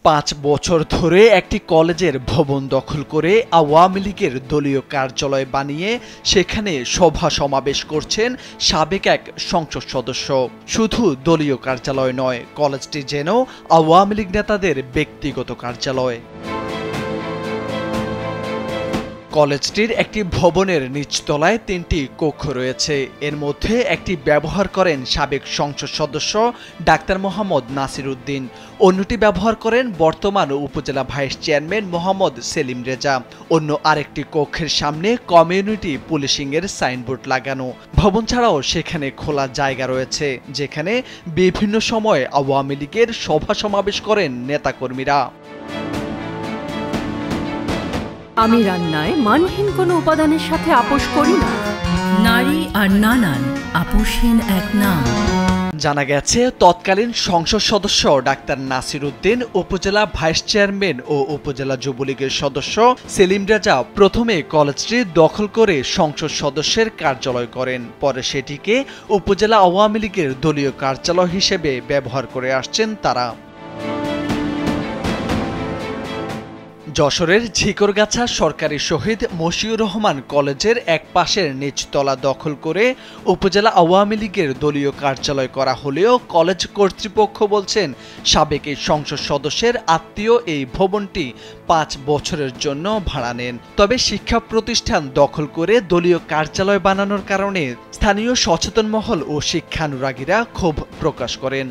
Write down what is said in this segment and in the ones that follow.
5 বছর ধরে একটি কলেজের ভবন দখল করে আওয়ামী লীগের দলীয় কার্যালয় বানিয়ে সেখানে সভা সমাবেশ করছেন সাবেক এক সংসদ সদস্য। শুধু দলীয় কার্যালয় নয়, কলেজটি যেন আওয়ামী লীগ নেতাদের ব্যক্তিগত কার্যালয়। কলেজটির একটি ভবনের নিচতলায় 3টি কক্ষ রয়েছে। এর মধ্যে একটি ব্যবহার করেন সাবেক সংসদ সদস্য ডাক্তার মোহাম্মদ নাসির উদ্দিন, অন্যটি ব্যবহার করেন বর্তমান উপজেলা ভাইস চেয়ারম্যান মোহাম্মদ সেলিম রেজা। অন্য আরেকটি কক্ষের সামনে কমিউনিটি পুলিশিংয়ের সাইনবোর্ড লাগানো। ভবন ছাড়াও সেখানে খোলা জায়গা রয়েছে, যেখানে বিভিন্ন সময় আওয়ামী লীগের সভা সমাবেশ করেন নেতাকর্মীরা। আমি রান্নায় মানহীন কোনো উপাদানের সাথে আপোষ করি না। নারী আর নানান আপোষহীন এক নাম। জানা গেছে, তৎকালীন সংসদ সদস্য ডাক্তার নাসির উদ্দিন, উপজেলা ভাইস চেয়ারম্যান ও উপজেলা যুবলীগের সদস্য সেলিম রেজা প্রথমে কলেজটি দখল করে সংসদ সদস্যের কার্যালয় করেন। পরে সেটিকে উপজেলা আওয়ামী লীগের দলীয় কার্যালয় হিসেবে ব্যবহার করে আসছেন তারা। যশোরের ঝিকরগাছা সরকারি শহীদ মশিউর রহমান কলেজের এক পাশের নিচতলা দখল করে উপজেলা আওয়ামী লীগের দলীয় কার্যালয় করা হলেও কলেজ কর্তৃপক্ষ বলছেন সাবেক এই সংসদ সদস্যের আত্মীয় এই ভবনটি 5 বছরের জন্য ভাড়া নেন। তবে শিক্ষা প্রতিষ্ঠান দখল করে দলীয় কার্যালয় বানানোর কারণে স্থানীয় সচেতন মহল ও শিক্ষানুরাগীরা ক্ষোভ প্রকাশ করেন।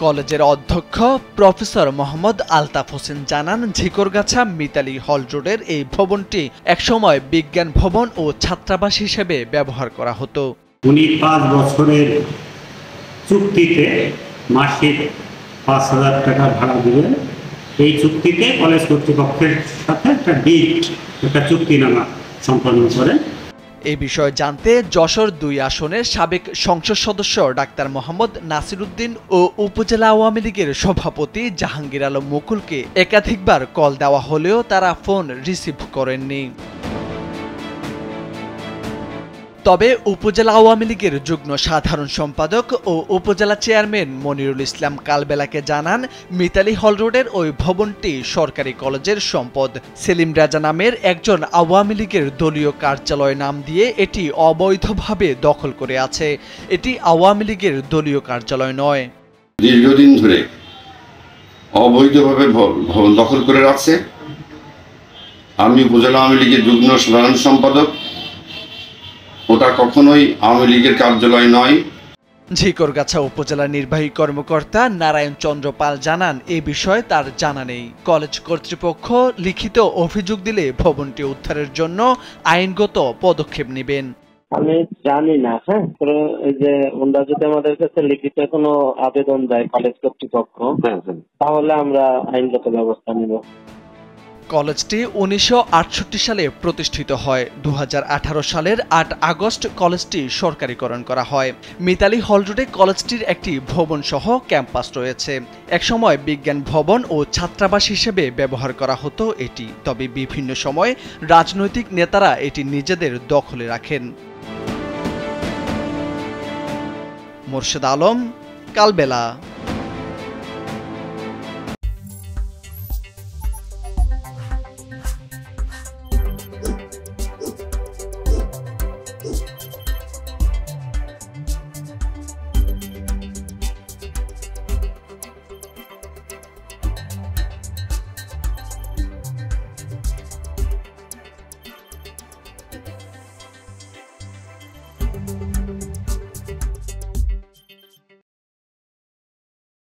কলেজের অধ্যক্ষ প্রফেসর মোহাম্মদ আলতাফ হোসেন জানান, ঝিকরগাছা মিতালি হল রোডের এই ভবনটি একসময় বিজ্ঞান ভবন ও ছাত্রাবাস হিসেবে ব্যবহার করা হতো। উনি 5 বছরের চুক্তিতে মাসিক 5,000 টাকা ভাড়া দিবেন। এই চুক্তিতে কলেজ কর্তৃপক্ষের সাথে একটা চুক্তিনামা সম্পন্ন করেন। এই বিষয়ে জানতে যশোর 2 আসনের সাবেক সংসদ সদস্য ডাক্তার মোহাম্মদ নাসির উদ্দিন ও উপজেলা আওয়ামী লীগের সভাপতি জাহাঙ্গীর আলম মুকুলকে একাধিকবার কল দেওয়া হলেও তারা ফোন রিসিভ করেননি। তবে উপজেলা আওয়ামী লীগের যুগ্ম সাধারণ সম্পাদক ও উপজেলা চেয়ারম্যান মনিরুল ইসলাম কালবেলাকে জানান, মিতালি হল রোডের ওই ভবনটি সরকারি কলেজের সম্পদ। সেলিম রাজা নামের একজন আওয়ামী লীগের দলীয় কার্যালয় নাম দিয়ে এটি অবৈধভাবে দখল করে আছে। এটি আওয়ামী লীগের দলীয় কার্যালয় নয়। দীর্ঘদিন ধরে অবৈধভাবে ভবন দখল করে রাখছে। আমি উপজেলা আওয়ামী লীগের যুগ্ম সাধারণ সম্পাদক। ওটা কখনোই আওয়ামী লীগের কার্যালয় নয়। ঝিকরগাছা উপজেলা নির্বাহী কর্মকর্তা নারায়ণ চন্দ্র পাল জানান, এই বিষয়ে তার জানা নেই। কলেজ কর্তৃপক্ষ লিখিত অভিযোগ দিলে ভবনটি উদ্ধারের জন্য আইনগত পদক্ষেপ নেবেন। আমি জানি না। এই যে ওনারা যদি আমাদের কাছে লিখিত কোনো আবেদন দেয় কলেজ কর্তৃপক্ষ, তাহলে আমরা আইনগত ব্যবস্থা নেব। কলেজটি 1968 সালে প্রতিষ্ঠিত হয়। 2018 সালের 8 আগস্ট কলেজটি সরকারিকরণ করা হয়। মিতালি হল রোডে কলেজটির একটি ভবন সহ ক্যাম্পাস রয়েছে। একসময় বিজ্ঞান ভবন ও ছাত্রাবাস হিসেবে ব্যবহার করা হতো এটি। তবে বিভিন্ন সময় রাজনৈতিক নেতারা এটি নিজেদের দখলে রাখেন। মোর্শেদ আলম, কালবেলা।